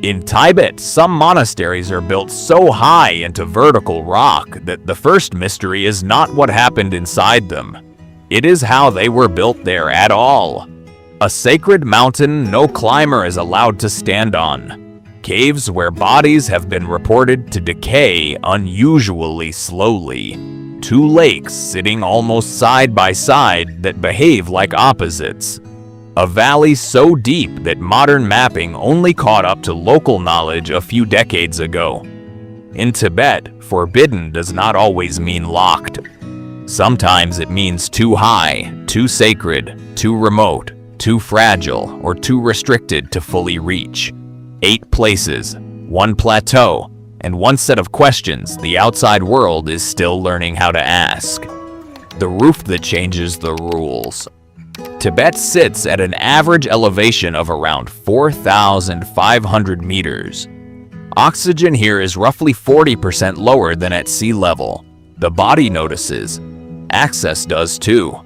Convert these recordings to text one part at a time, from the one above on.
In Tibet, some monasteries are built so high into vertical rock that the first mystery is not what happened inside them. It is how they were built there at all. A sacred mountain no climber is allowed to stand on. Caves where bodies have been reported to decay unusually slowly. Two lakes sitting almost side by side that behave like opposites. A valley so deep that modern mapping only caught up to local knowledge a few decades ago. In Tibet, forbidden does not always mean locked. Sometimes it means too high, too sacred, too remote, too fragile, or too restricted to fully reach. 8 places, 1 plateau, and 1 set of questions the outside world is still learning how to ask. The roof that changes the rules. Tibet sits at an average elevation of around 4,500 meters. Oxygen here is roughly 40% lower than at sea level. The body notices. Access does too.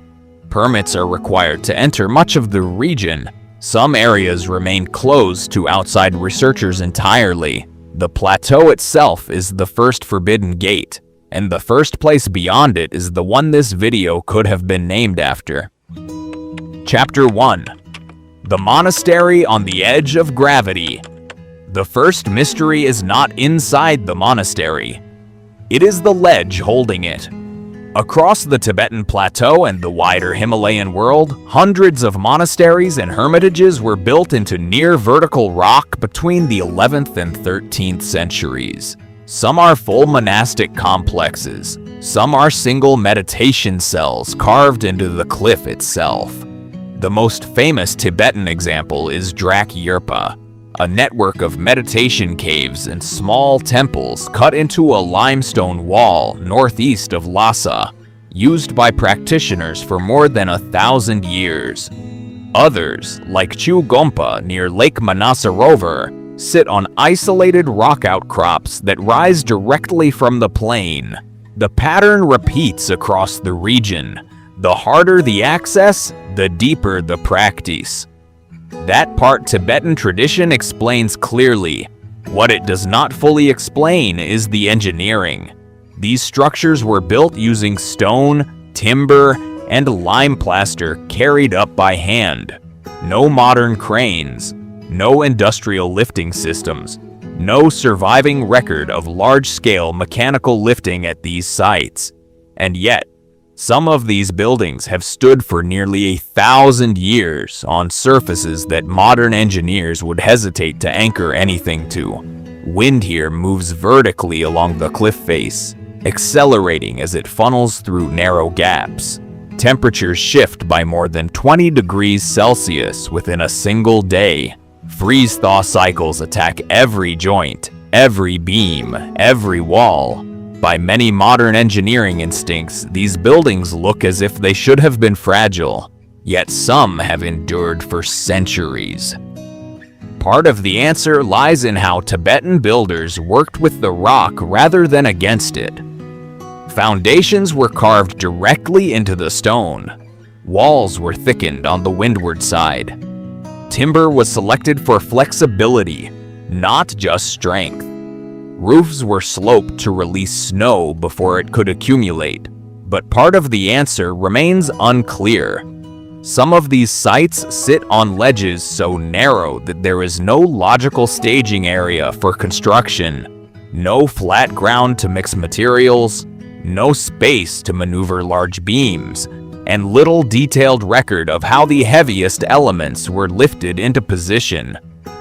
Permits are required to enter much of the region. Some areas remain closed to outside researchers entirely. The plateau itself is the first forbidden gate, and the first place beyond it is the one this video could have been named after. Chapter 1. The Monastery on the Edge of Gravity. The first mystery is not inside the monastery. It is the ledge holding it. Across the Tibetan plateau and the wider Himalayan world, hundreds of monasteries and hermitages were built into near-vertical rock between the 11th and 13th centuries. Some are full monastic complexes. Some are single meditation cells carved into the cliff itself. The most famous Tibetan example is Drak Yerpa, a network of meditation caves and small temples cut into a limestone wall northeast of Lhasa, used by practitioners for more than 1,000 years. Others, like Chu Gompa near Lake Manasarovar, sit on isolated rock outcrops that rise directly from the plain. The pattern repeats across the region. The harder the access, the deeper the practice. That part Tibetan tradition explains clearly. What it does not fully explain is the engineering. These structures were built using stone, timber, and lime plaster carried up by hand. No modern cranes, no industrial lifting systems, no surviving record of large-scale mechanical lifting at these sites. And yet, some of these buildings have stood for nearly 1,000 years on surfaces that modern engineers would hesitate to anchor anything to. Wind here moves vertically along the cliff face, accelerating as it funnels through narrow gaps. Temperatures shift by more than 20 degrees Celsius within a single day. Freeze-thaw cycles attack every joint, every beam, every wall. By many modern engineering instincts, these buildings look as if they should have been fragile, yet some have endured for centuries. Part of the answer lies in how Tibetan builders worked with the rock rather than against it. Foundations were carved directly into the stone. Walls were thickened on the windward side. Timber was selected for flexibility, not just strength. Roofs were sloped to release snow before it could accumulate, but part of the answer remains unclear. Some of these sites sit on ledges so narrow that there is no logical staging area for construction, no flat ground to mix materials, no space to maneuver large beams, and little detailed record of how the heaviest elements were lifted into position.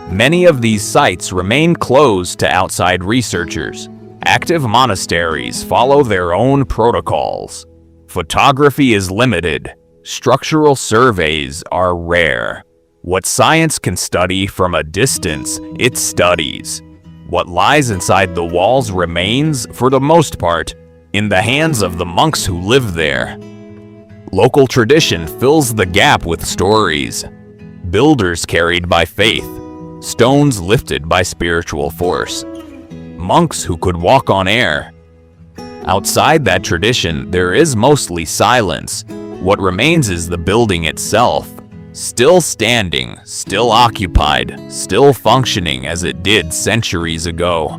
Many of these sites remain closed to outside researchers. Active monasteries follow their own protocols. Photography is limited. Structural surveys are rare. What science can study from a distance, it studies. What lies inside the walls remains, for the most part, in the hands of the monks who live there. Local tradition fills the gap with stories. Builders carried by faith. Stones lifted by spiritual force. Monks who could walk on air. Outside that tradition, there is mostly silence. What remains is the building itself, Still standing, still occupied, still functioning as it did centuries ago.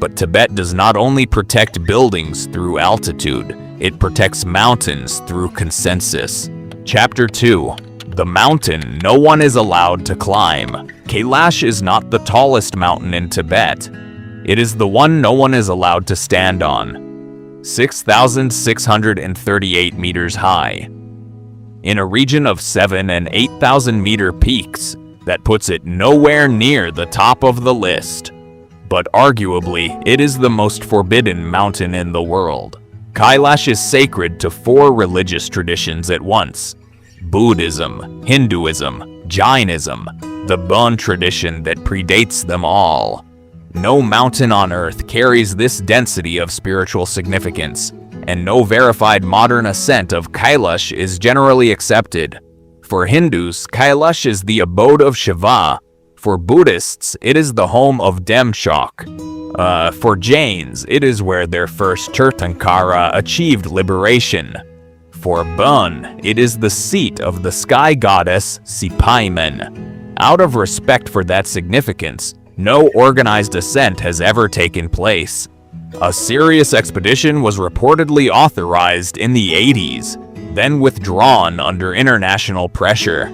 But Tibet does not only protect buildings through altitude, it protects mountains through consensus. Chapter 2. The mountain no one is allowed to climb. Kailash is not the tallest mountain in Tibet. It is the one no one is allowed to stand on. 6,638 meters high. In a region of 7,000 and 8,000 meter peaks, that puts it nowhere near the top of the list. But arguably, it is the most forbidden mountain in the world. Kailash is sacred to 4 religious traditions at once: Buddhism, Hinduism, Jainism, the Bon tradition that predates them all. No mountain on earth carries this density of spiritual significance, and no verified modern ascent of Kailash is generally accepted. For Hindus, Kailash is the abode of Shiva. For Buddhists, it is the home of Demchok. For Jains, it is where their first Tirthankara achieved liberation. For Bon, it is the seat of the sky goddess Sipaiman. Out of respect for that significance, no organized ascent has ever taken place. A serious expedition was reportedly authorized in the 80s, then withdrawn under international pressure.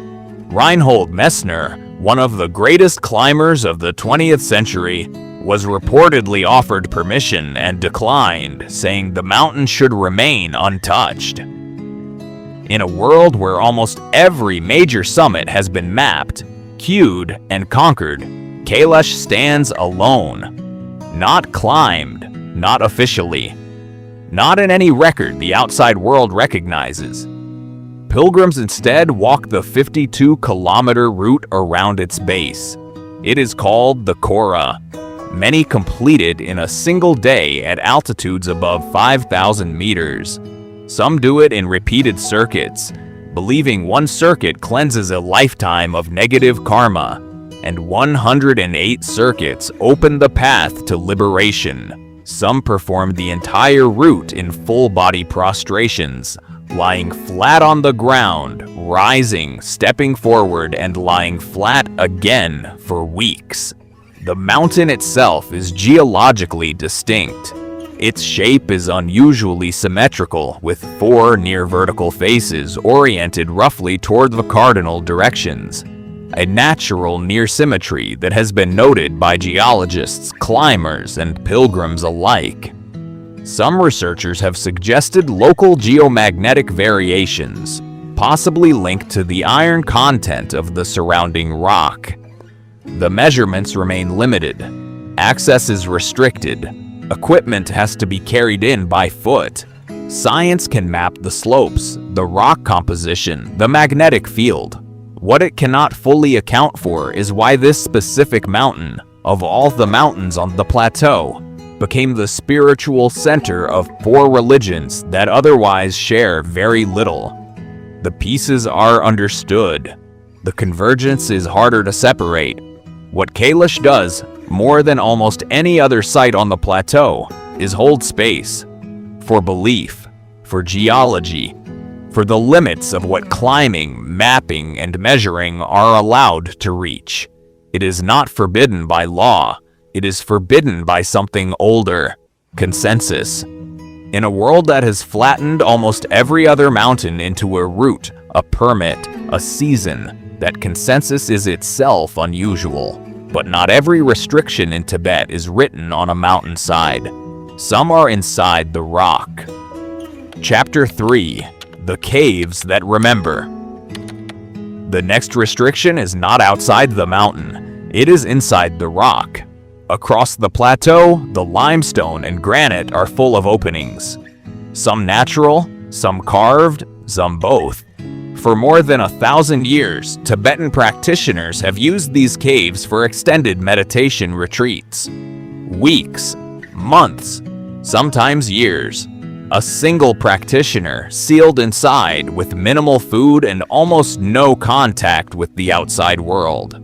Reinhold Messner, one of the greatest climbers of the 20th century, was reportedly offered permission and declined, saying the mountain should remain untouched. In a world where almost every major summit has been mapped, queued, and conquered, Kailash stands alone. Not climbed, not officially, not in any record the outside world recognizes. Pilgrims instead walk the 52-kilometer route around its base. It is called the Kora. Many completed in a single day at altitudes above 5,000 meters. Some do it in repeated circuits, believing one circuit cleanses a lifetime of negative karma, and 108 circuits open the path to liberation. Some perform the entire route in full-body prostrations, lying flat on the ground, rising, stepping forward, and lying flat again for weeks. The mountain itself is geologically distinct. Its shape is unusually symmetrical, with 4 near-vertical faces oriented roughly toward the cardinal directions. A natural near-symmetry that has been noted by geologists, climbers, and pilgrims alike. Some researchers have suggested local geomagnetic variations, possibly linked to the iron content of the surrounding rock. The measurements remain limited. Access is restricted. Equipment has to be carried in by foot. Science can map the slopes, the rock composition, the magnetic field. What it cannot fully account for is why this specific mountain, of all the mountains on the plateau, became the spiritual center of 4 religions that otherwise share very little. The pieces are understood. The convergence is harder to separate. What Kailash does, more than almost any other site on the plateau, is hold space for belief, for geology, for the limits of what climbing, mapping, and measuring are allowed to reach. It is not forbidden by law. It is forbidden by something older: consensus. In a world that has flattened almost every other mountain into a route, a permit, a season, that consensus is itself unusual. But not every restriction in Tibet is written on a mountainside. Some are inside the rock. Chapter 3. The Caves That Remember. The next restriction is not outside the mountain. It is inside the rock. Across the plateau, the limestone and granite are full of openings. Some natural, some carved, some both. For more than 1,000 years, Tibetan practitioners have used these caves for extended meditation retreats. Weeks, months, sometimes years. A single practitioner sealed inside with minimal food and almost no contact with the outside world.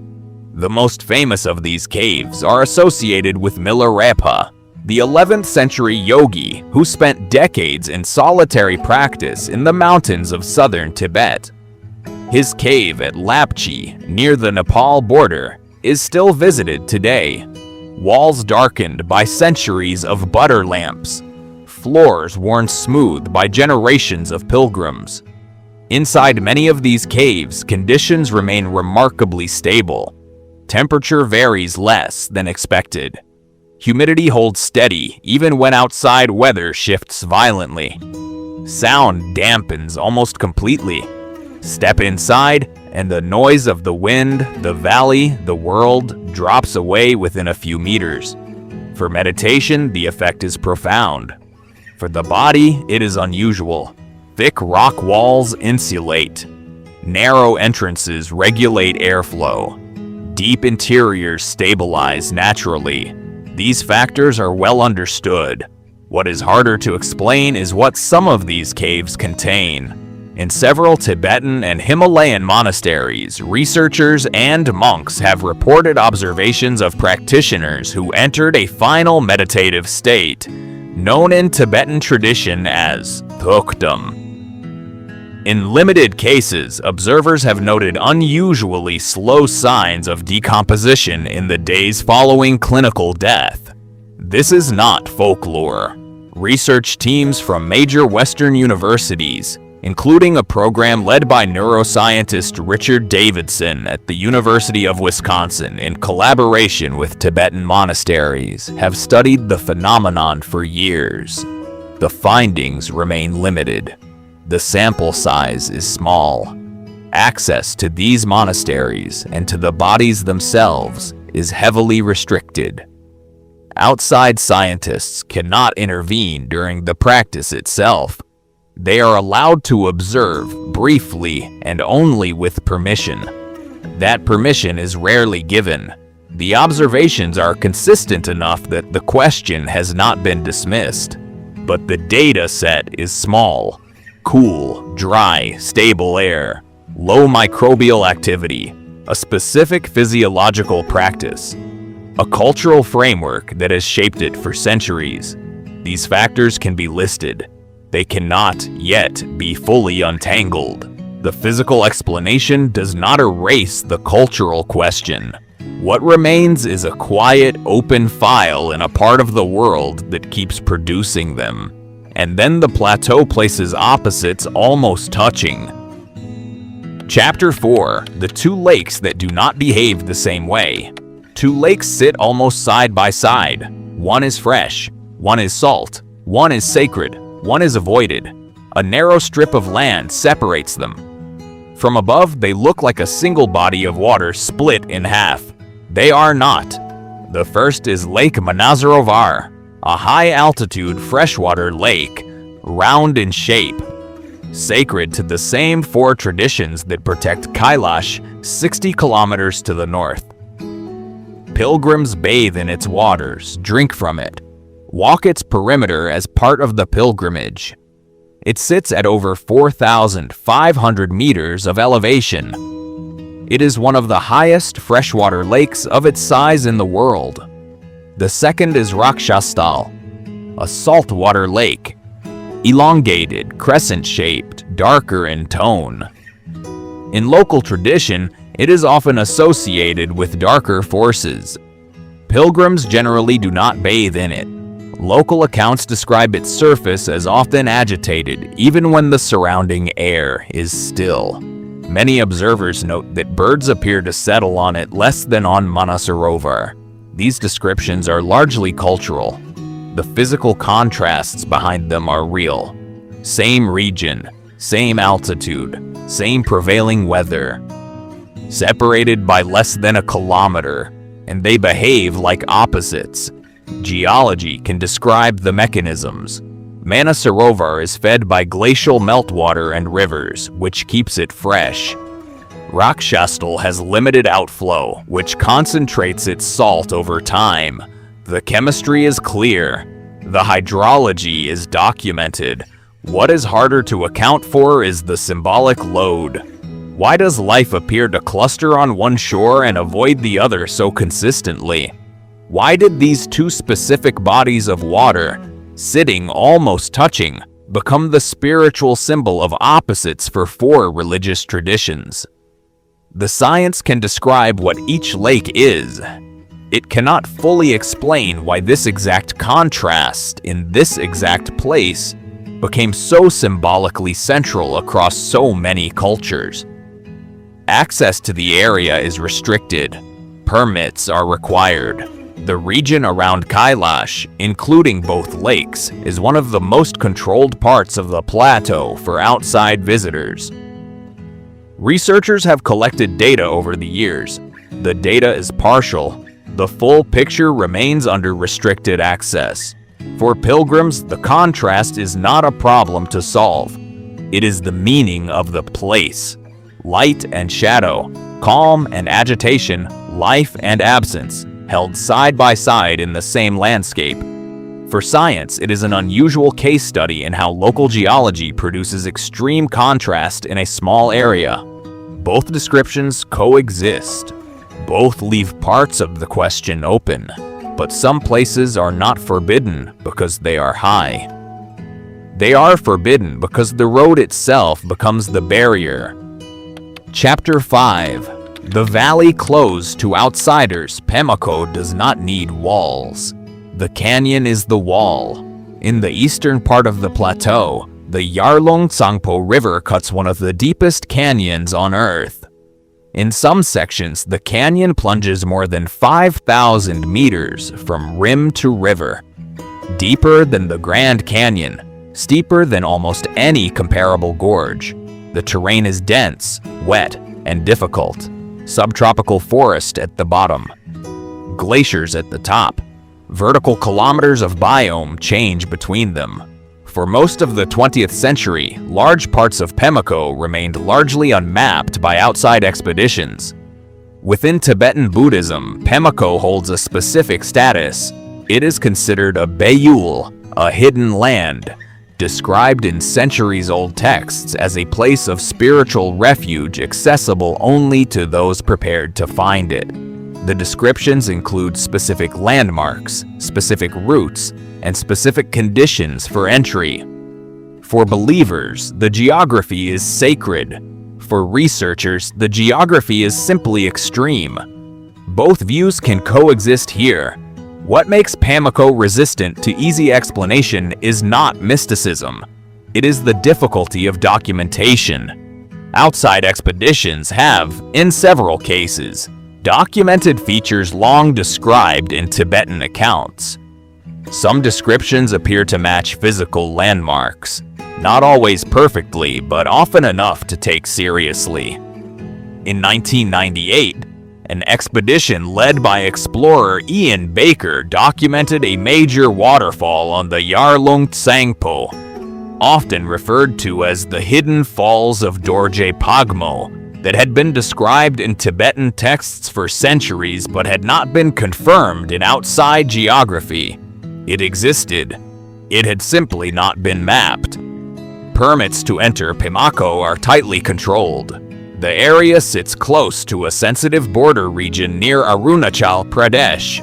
The most famous of these caves are associated with Milarepa, the 11th century yogi who spent decades in solitary practice in the mountains of southern Tibet. His cave at Lapchi, near the Nepal border, is still visited today. Walls darkened by centuries of butter lamps. Floors worn smooth by generations of pilgrims. Inside many of these caves, conditions remain remarkably stable. Temperature varies less than expected. Humidity holds steady even when outside weather shifts violently. Sound dampens almost completely. Step inside, and the noise of the wind, the valley, the world drops away within a few meters. For meditation, the effect is profound. For the body, it is unusual. Thick rock walls insulate. Narrow entrances regulate airflow. Deep interiors stabilize naturally. These factors are well understood. What is harder to explain is what some of these caves contain. In several Tibetan and Himalayan monasteries, researchers and monks have reported observations of practitioners who entered a final meditative state, known in Tibetan tradition as thukdam. In limited cases, observers have noted unusually slow signs of decomposition in the days following clinical death. This is not folklore. Research teams from major Western universities, including a program led by neuroscientist Richard Davidson at the University of Wisconsin in collaboration with Tibetan monasteries, have studied the phenomenon for years. The findings remain limited. The sample size is small. Access to these monasteries and to the bodies themselves is heavily restricted. Outside scientists cannot intervene during the practice itself. They are allowed to observe briefly and only with permission. That permission is rarely given. The observations are consistent enough that the question has not been dismissed. But the data set is small. Cool, dry, stable air, low microbial activity, a specific physiological practice, a cultural framework that has shaped it for centuries. These factors can be listed. They cannot yet be fully untangled. The physical explanation does not erase the cultural question. What remains is a quiet, open file in a part of the world that keeps producing them. And then the plateau places opposites almost touching. Chapter 4. The two lakes that do not behave the same way. Two lakes sit almost side by side. One is fresh, one is salt, one is sacred, one is avoided. A narrow strip of land separates them. From above, they look like a single body of water split in half. They are not. The first is Lake Manasarovar, a high-altitude freshwater lake, round in shape, sacred to the same four traditions that protect Kailash 60 kilometers to the north. Pilgrims bathe in its waters, drink from it, walk its perimeter as part of the pilgrimage. It sits at over 4,500 meters of elevation. It is one of the highest freshwater lakes of its size in the world. The second is Rakshastal, a saltwater lake, elongated, crescent-shaped, darker in tone. In local tradition, it is often associated with darker forces. Pilgrims generally do not bathe in it. Local accounts describe its surface as often agitated, even when the surrounding air is still. Many observers note that birds appear to settle on it less than on Manasarovar. These descriptions are largely cultural. The physical contrasts behind them are real. Same region, same altitude, same prevailing weather. Separated by less than a kilometer, and they behave like opposites. Geology can describe the mechanisms. Manasarovar is fed by glacial meltwater and rivers, which keeps it fresh. Rakshastal has limited outflow, which concentrates its salt over time. The chemistry is clear. The hydrology is documented. What is harder to account for is the symbolic load. Why does life appear to cluster on one shore and avoid the other so consistently? Why did these two specific bodies of water, sitting almost touching, become the spiritual symbol of opposites for 4 religious traditions. The science can describe what each lake is. It cannot fully explain why this exact contrast in this exact place became so symbolically central across so many cultures. Access to the area is restricted. Permits are required. The region around Kailash, including both lakes, is one of the most controlled parts of the plateau for outside visitors. Researchers have collected data over the years. The data is partial. The full picture remains under restricted access. For pilgrims, the contrast is not a problem to solve. It is the meaning of the place. Light and shadow, calm and agitation, life and absence, held side by side in the same landscape. For science, it is an unusual case study in how local geology produces extreme contrast in a small area. Both descriptions coexist. Both leave parts of the question open, but some places are not forbidden because they are high. They are forbidden because the road itself becomes the barrier. Chapter 5. The valley closed to outsiders. Pamako does not need walls. The canyon is the wall. In the eastern part of the plateau, the Yarlung Tsangpo River cuts one of the deepest canyons on Earth. In some sections, the canyon plunges more than 5,000 meters from rim to river. Deeper than the Grand Canyon, steeper than almost any comparable gorge. The terrain is dense, wet, and difficult. Subtropical forest at the bottom. Glaciers at the top. Vertical kilometers of biome change between them. For most of the 20th century, large parts of Pamako remained largely unmapped by outside expeditions. Within Tibetan Buddhism, Pamako holds a specific status. It is considered a Bayul, a hidden land, described in centuries-old texts as a place of spiritual refuge accessible only to those prepared to find it. The descriptions include specific landmarks, specific routes, and specific conditions for entry. For believers, the geography is sacred. For researchers, the geography is simply extreme. Both views can coexist here. What makes Pamako resistant to easy explanation is not mysticism. It is the difficulty of documentation. Outside expeditions have, in several cases, documented features long described in Tibetan accounts. Some descriptions appear to match physical landmarks, not always perfectly, but often enough to take seriously. In 1998, an expedition led by explorer Ian Baker documented a major waterfall on the Yarlung Tsangpo, often referred to as the Hidden Falls of Dorje Pagmo, that had been described in Tibetan texts for centuries but had not been confirmed in outside geography. It existed. It had simply not been mapped. Permits to enter Pamako are tightly controlled. The area sits close to a sensitive border region near Arunachal Pradesh.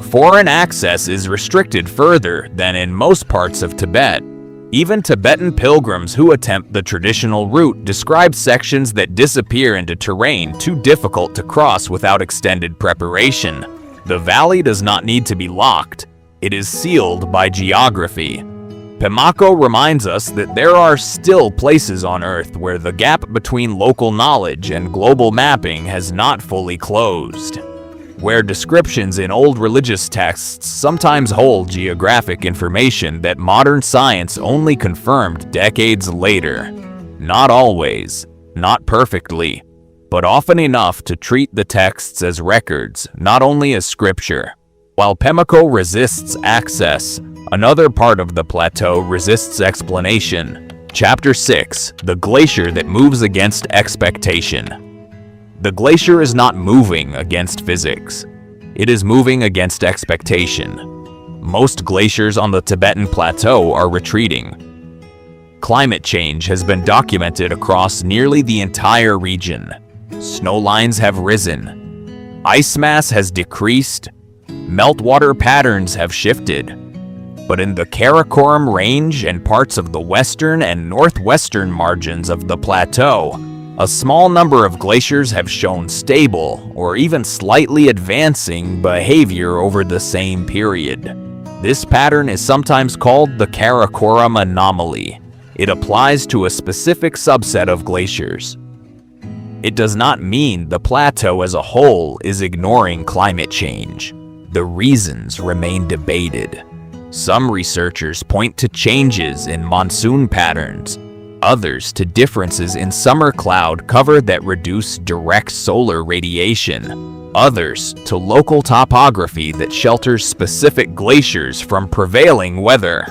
Foreign access is restricted further than in most parts of Tibet. Even Tibetan pilgrims who attempt the traditional route describe sections that disappear into terrain too difficult to cross without extended preparation. The valley does not need to be locked. It is sealed by geography. Pamako reminds us that there are still places on Earth where the gap between local knowledge and global mapping has not fully closed, where descriptions in old religious texts sometimes hold geographic information that modern science only confirmed decades later. Not always, not perfectly, but often enough to treat the texts as records, not only as scripture. While Pamako resists access, another part of the plateau resists explanation. Chapter 6. The glacier that moves against expectation. The glacier is not moving against physics. It is moving against expectation. Most glaciers on the Tibetan plateau are retreating. Climate change has been documented across nearly the entire region. Snow lines have risen. Ice mass has decreased. Meltwater patterns have shifted. but in the Karakoram Range and parts of the western and northwestern margins of the plateau, a small number of glaciers have shown stable or even slightly advancing behavior over the same period. This pattern is sometimes called the Karakoram anomaly. It applies to a specific subset of glaciers. It does not mean the plateau as a whole is ignoring climate change. The reasons remain debated. Some researchers point to changes in monsoon patterns, others to differences in summer cloud cover that reduce direct solar radiation, others to local topography that shelters specific glaciers from prevailing weather.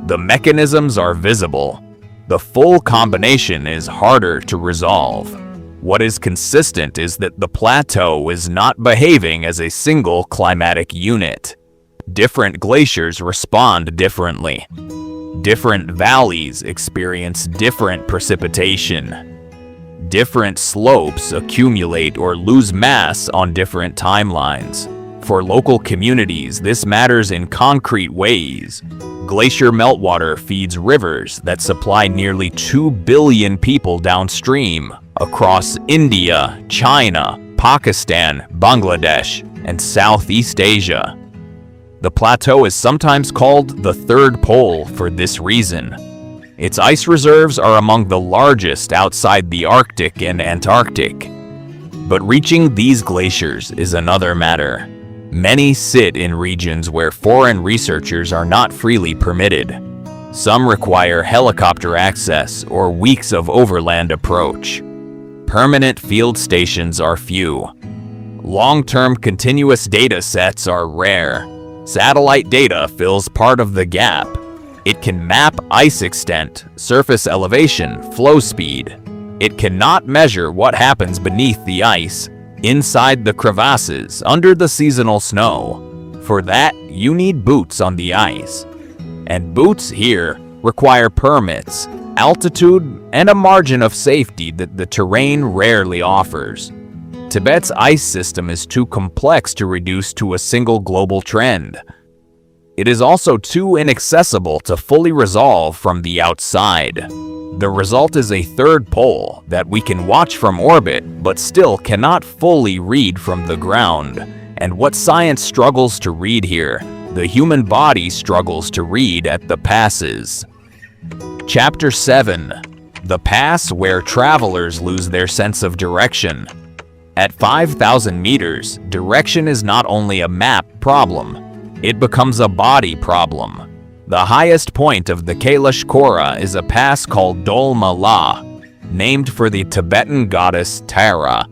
The mechanisms are visible. The full combination is harder to resolve. What is consistent is that the plateau is not behaving as a single climatic unit. Different glaciers respond differently. Different valleys experience different precipitation. Different slopes accumulate or lose mass on different timelines. For local communities, this matters in concrete ways. Glacier meltwater feeds rivers that supply nearly 2 billion people downstream across India, China, Pakistan, Bangladesh, and Southeast Asia. The plateau is sometimes called the third pole for this reason. Its ice reserves are among the largest outside the Arctic and Antarctic. But reaching these glaciers is another matter. Many sit in regions where foreign researchers are not freely permitted. Some require helicopter access or weeks of overland approach. Permanent field stations are few. Long-term continuous data sets are rare. Satellite data fills part of the gap. It can map ice extent, surface elevation, flow speed. It cannot measure what happens beneath the ice, inside the crevasses, under the seasonal snow. For that, you need boots on the ice. And boots here require permits, altitude, and a margin of safety that the terrain rarely offers. Tibet's ice system is too complex to reduce to a single global trend. It is also too inaccessible to fully resolve from the outside. The result is a third pole that we can watch from orbit but still cannot fully read from the ground. And what science struggles to read here, the human body struggles to read at the passes. Chapter 7. The Pass Where Travelers Lose Their Sense of Direction. At 5,000 meters, direction is not only a map problem, it becomes a body problem. The highest point of the Kailash Kora is a pass called Dol Mala, named for the Tibetan goddess Tara.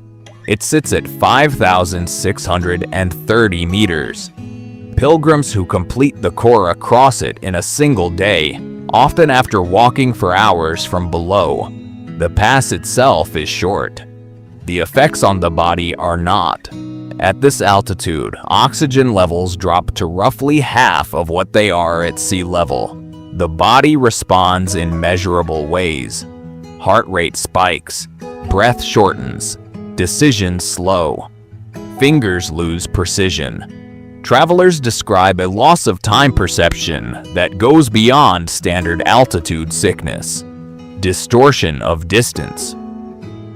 It sits at 5,630 meters. Pilgrims who complete the Kora cross it in a single day, often after walking for hours from below. The pass itself is short. The effects on the body are not. At this altitude, oxygen levels drop to roughly half of what they are at sea level. The body responds in measurable ways. Heart rate spikes, breath shortens, decisions slow. Fingers lose precision. Travelers describe a loss of time perception that goes beyond standard altitude sickness. Distortion of distance.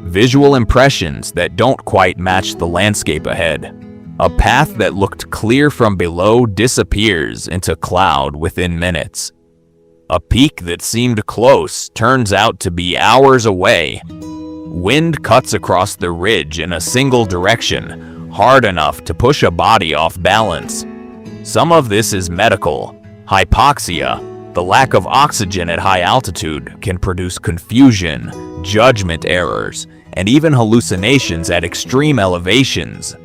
Visual impressions that don't quite match the landscape ahead. A path that looked clear from below disappears into cloud within minutes. A peak that seemed close turns out to be hours away. Wind cuts across the ridge in a single direction, hard enough to push a body off balance. Some of this is medical. Hypoxia, the lack of oxygen at high altitude, can produce confusion, judgment errors, and even hallucinations at extreme elevations.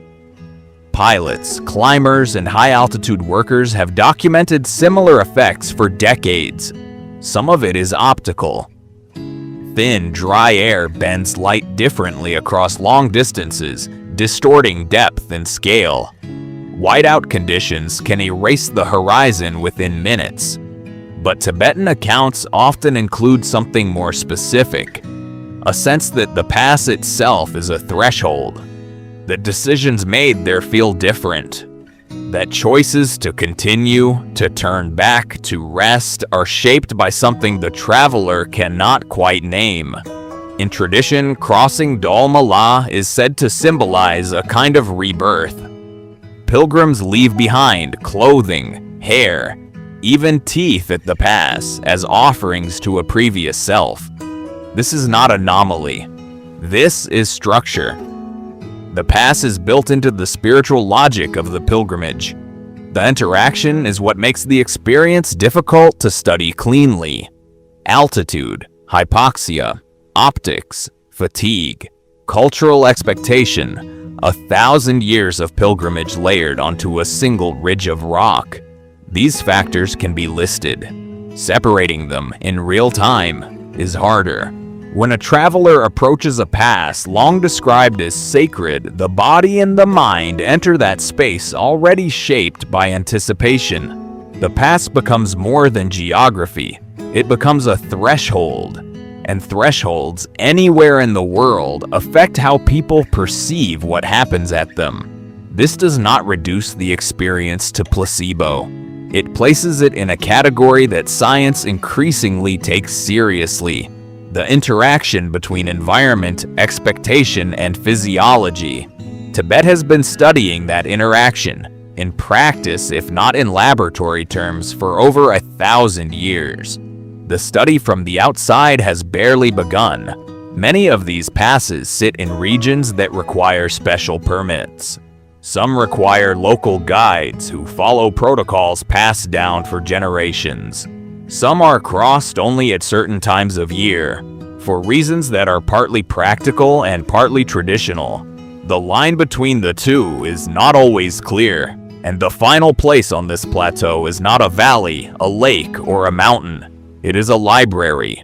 Pilots, climbers, and high-altitude workers have documented similar effects for decades. Some of it is optical. Thin, dry air bends light differently across long distances, distorting depth and scale. Whiteout conditions can erase the horizon within minutes. But Tibetan accounts often include something more specific. A sense that the pass itself is a threshold. The decisions made there feel different. that choices to continue, to turn back, to rest are shaped by something the traveler cannot quite name. In tradition, crossing Dal Mala is said to symbolize a kind of rebirth. Pilgrims leave behind clothing, hair, even teeth at the pass as offerings to a previous self. This is not anomaly. This is structure. The pass is built into the spiritual logic of the pilgrimage. The interaction is what makes the experience difficult to study cleanly. Altitude, hypoxia, optics, fatigue, cultural expectation, 1,000 years of pilgrimage layered onto a single ridge of rock. These factors can be listed. Separating them in real time is harder. When a traveler approaches a pass long described as sacred, the body and the mind enter that space already shaped by anticipation. The pass becomes more than geography. It becomes a threshold. And thresholds anywhere in the world affect how people perceive what happens at them. This does not reduce the experience to placebo. It places it in a category that science increasingly takes seriously. The interaction between environment, expectation, and physiology. Tibet has been studying that interaction, in practice if not in laboratory terms, for over 1,000 years. The study from the outside has barely begun. Many of these passes sit in regions that require special permits. Some require local guides who follow protocols passed down for generations. Some are crossed only at certain times of year, for reasons that are partly practical and partly traditional. The line between the two is not always clear, and the final place on this plateau is not a valley, a lake, or a mountain. It is a library.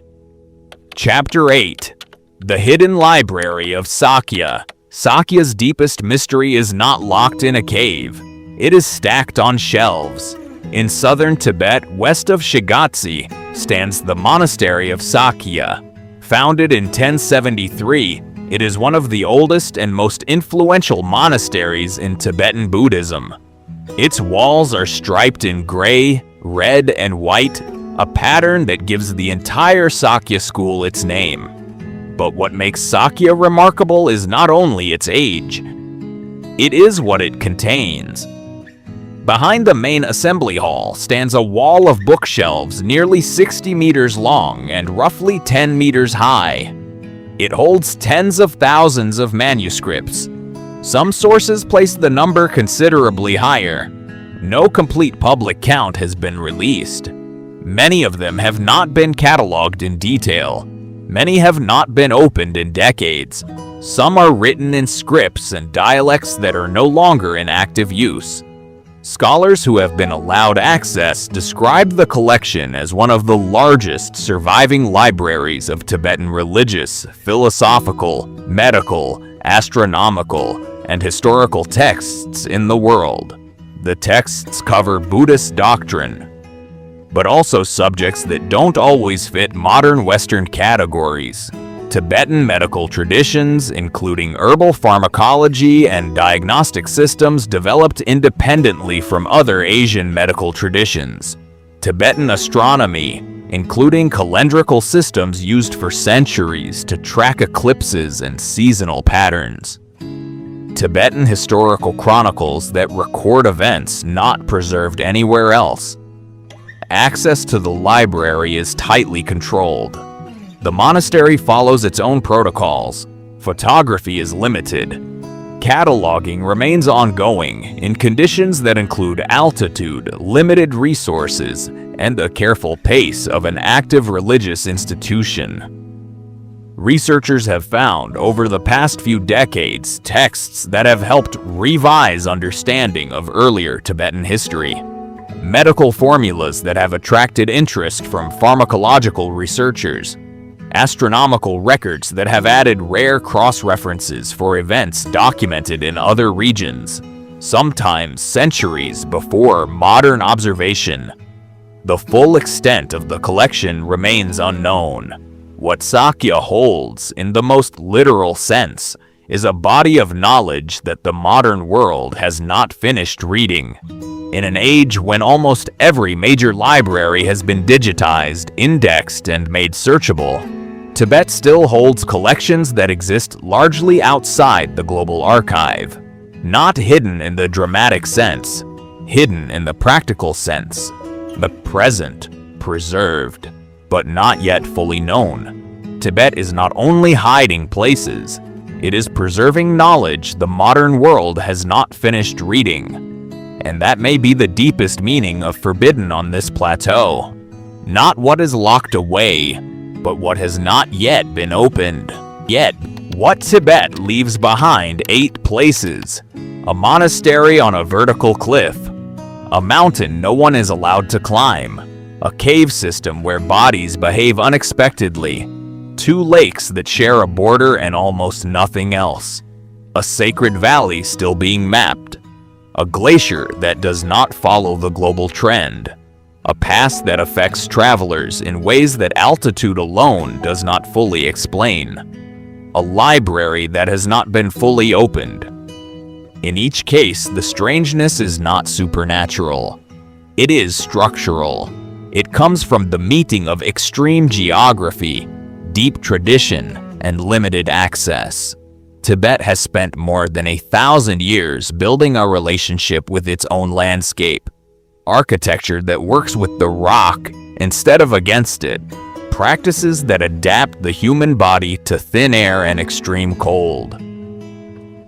Chapter 8. The Hidden Library of Sakya. Sakya's deepest mystery is not locked in a cave. It is stacked on shelves. In southern Tibet, west of Shigatse, stands the monastery of Sakya. Founded in 1073, it is one of the oldest and most influential monasteries in Tibetan Buddhism. Its walls are striped in gray, red, and white, a pattern that gives the entire Sakya school its name. But what makes Sakya remarkable is not only its age. It is what it contains. Behind the main assembly hall stands a wall of bookshelves nearly 60 meters long and roughly 10 meters high. It holds tens of thousands of manuscripts. Some sources place the number considerably higher. No complete public count has been released. Many of them have not been cataloged in detail. Many have not been opened in decades. Some are written in scripts and dialects that are no longer in active use. Scholars who have been allowed access describe the collection as one of the largest surviving libraries of Tibetan religious, philosophical, medical, astronomical, and historical texts in the world. The texts cover Buddhist doctrine, but also subjects that don't always fit modern Western categories. Tibetan medical traditions, including herbal pharmacology and diagnostic systems developed independently from other Asian medical traditions. Tibetan astronomy, including calendrical systems used for centuries to track eclipses and seasonal patterns. Tibetan historical chronicles that record events not preserved anywhere else. Access to the library is tightly controlled. The monastery follows its own protocols. Photography is limited. Cataloging remains ongoing in conditions that include altitude, limited resources, and the careful pace of an active religious institution. Researchers have found over the past few decades texts that have helped revise understanding of earlier Tibetan history. Medical formulas that have attracted interest from pharmacological researchers. Astronomical records that have added rare cross-references for events documented in other regions, sometimes centuries before modern observation. The full extent of the collection remains unknown. What Sakya holds, in the most literal sense, is a body of knowledge that the modern world has not finished reading. In an age when almost every major library has been digitized, indexed, and made searchable, Tibet still holds collections that exist largely outside the global archive. Not hidden in the dramatic sense, hidden in the practical sense. The present, preserved, but not yet fully known. Tibet is not only hiding places, it is preserving knowledge the modern world has not finished reading. And that may be the deepest meaning of forbidden on this plateau. Not what is locked away, but what has not yet been opened. Yet, what Tibet leaves behind 8 places. A monastery on a vertical cliff. A mountain no one is allowed to climb. A cave system where bodies behave unexpectedly. 2 lakes that share a border and almost nothing else. A sacred valley still being mapped. A glacier that does not follow the global trend. A pass that affects travelers in ways that altitude alone does not fully explain. A library that has not been fully opened. In each case, the strangeness is not supernatural. It is structural. It comes from the meeting of extreme geography, deep tradition, and limited access. Tibet has spent more than 1,000 years building a relationship with its own landscape. Architecture that works with the rock instead of against it. Practices that adapt the human body to thin air and extreme cold.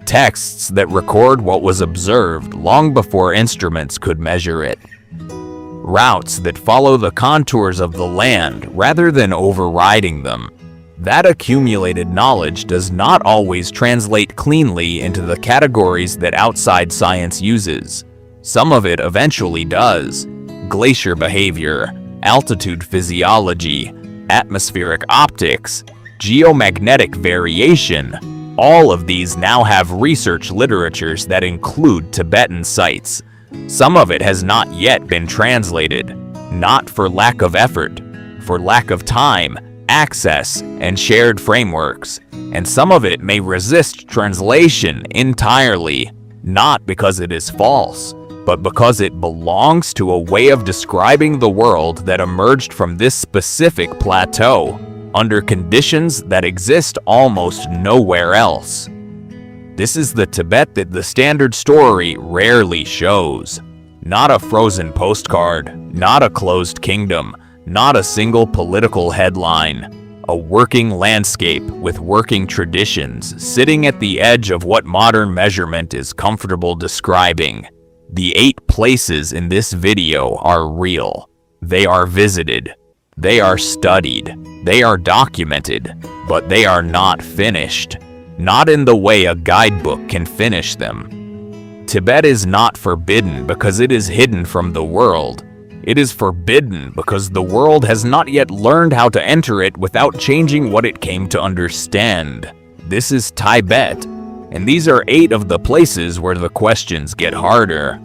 Texts that record what was observed long before instruments could measure it. Routes that follow the contours of the land rather than overriding them. That accumulated knowledge does not always translate cleanly into the categories that outside science uses. Some of it eventually does. Glacier behavior, altitude physiology, atmospheric optics, geomagnetic variation. All of these now have research literatures that include Tibetan sites. Some of it has not yet been translated, not for lack of effort, for lack of time, access, and shared frameworks. And some of it may resist translation entirely, not because it is false, but because it belongs to a way of describing the world that emerged from this specific plateau, under conditions that exist almost nowhere else. This is the Tibet that the standard story rarely shows. Not a frozen postcard, not a closed kingdom, not a single political headline. A working landscape with working traditions sitting at the edge of what modern measurement is comfortable describing. The 8 places in this video are real. They are visited. They are studied. They are documented. But they are not finished. Not in the way a guidebook can finish them. Tibet is not forbidden because it is hidden from the world. It is forbidden because the world has not yet learned how to enter it without changing what it came to understand. This is Tibet. And these are 8 of the places where the questions get harder.